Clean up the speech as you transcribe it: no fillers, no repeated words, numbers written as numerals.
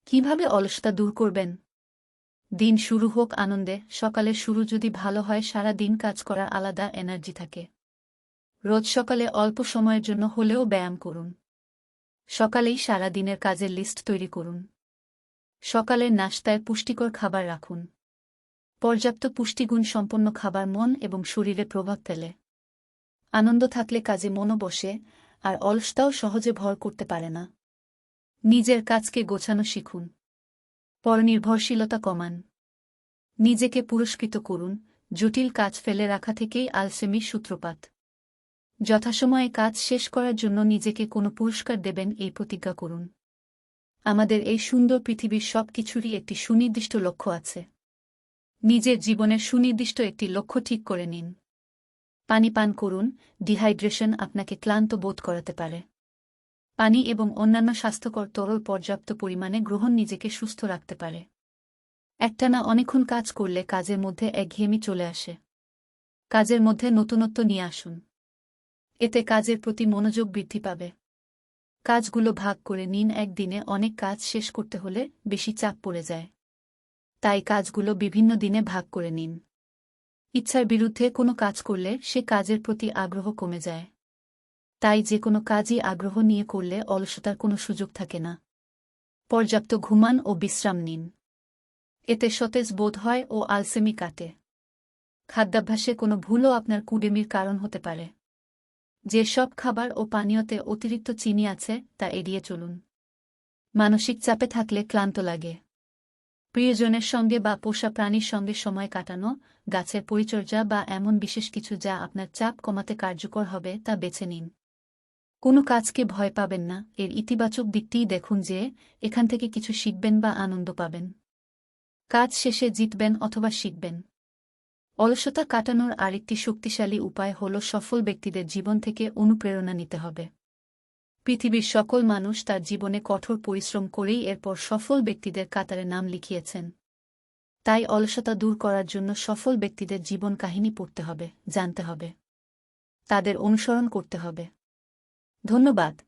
কিভাবে অলসতা দূর করবেন? দিন শুরু হোক আনন্দে। সকালের শুরু যদি ভালো হয়, সারা দিন কাজ করার আলাদা এনার্জি থাকে। রোজ সকালে অল্প সময়ের জন্য হলেও ব্যায়াম করুন। সকালেই সারা দিনের কাজের লিস্ট তৈরি করুন। সকালের নাশতায় পুষ্টিকর খাবার রাখুন। পর্যাপ্ত পুষ্টিগুণ সম্পন্ন খাবার মন এবং শরীরে প্রভাব ফেলে। আনন্দ থাকলে কাজে মনও বসে, আর অলসতাও সহজে ভর করতে পারে না। নিজের কাজকে গোছানো শিখুন। পরনির্ভরশীলতা কমান। নিজেকে পুরস্কৃত করুন। জটিল কাজ ফেলে রাখা থেকেই আলসেমির সূত্রপাত। যথাসময়ে কাজ শেষ করার জন্য নিজেকে কোনো পুরস্কার দেবেন, এই প্রতিজ্ঞা করুন। আমাদের এই সুন্দর পৃথিবীর সব কিছুরই একটি সুনির্দিষ্ট লক্ষ্য আছে। নিজের জীবনের সুনির্দিষ্ট একটি লক্ষ্য ঠিক করে নিন। পানি পান করুন। ডিহাইড্রেশন আপনাকে ক্লান্ত বোধ করাতে পারে। পানি এবং অন্যান্য স্বাস্থ্যকর তরল পর্যাপ্ত পরিমাণে গ্রহণ নিজেকে সুস্থ রাখতে পারে। একটানা অনেকক্ষণ কাজ করলে কাজের মধ্যে একঘেয়েমি চলে আসে। কাজের মধ্যে নতুনত্ব নিয়ে আসুন। এতে কাজের প্রতি মনোযোগ বৃদ্ধি পাবে। কাজগুলো ভাগ করে নিন। একদিনে অনেক কাজ শেষ করতে হলে বেশি চাপ পড়ে যায়। তাই কাজগুলো বিভিন্ন দিনে ভাগ করে নিন। ইচ্ছার বিরুদ্ধে কোনো কাজ করলে সে কাজের প্রতি আগ্রহ কমে যায়। তাই যে কোনো কাজই আগ্রহ নিয়ে করলে অলসতার কোনো সুযোগ থাকে না। পর্যাপ্ত ঘুমান ও বিশ্রাম নিন। এতে সতেজ বোধ হয় ও আলসেমি কাটে। খাদ্যাভ্যাসে কোনো ভুলও আপনার কুড়েমির কারণ হতে পারে। যে সব খাবার ও পানীয়তে অতিরিক্ত চিনি আছে তা এড়িয়ে চলুন। মানসিক চাপে থাকলে ক্লান্ত লাগে। প্রিয়জনের সঙ্গে বা পোষা প্রাণীর সঙ্গে সময় কাটানো, গাছের পরিচর্যা বা এমন বিশেষ কিছু যা আপনার চাপ কমাতে কার্যকর হবে তা বেছে নিন। কোনো কাজকে ভয় পাবেন না, এর ইতিবাচক দিকটিই দেখুন যে এখান থেকে কিছু শিখবেন বা আনন্দ পাবেন। কাজ শেষে জিতবেন অথবা শিখবেন। অলসতা কাটানোর আরেকটি শক্তিশালী উপায় হল সফল ব্যক্তিদের জীবন থেকে অনুপ্রেরণা নিতে হবে। পৃথিবীর সকল মানুষ তার জীবনে কঠোর পরিশ্রম করেই এরপর সফল ব্যক্তিদের কাতারে নাম লিখিয়েছেন। তাই অলসতা দূর করার জন্য সফল ব্যক্তিদের জীবন কাহিনী পড়তে হবে, জানতে হবে। তাদের অনুসরণ করতে হবে। ধন্যবাদ।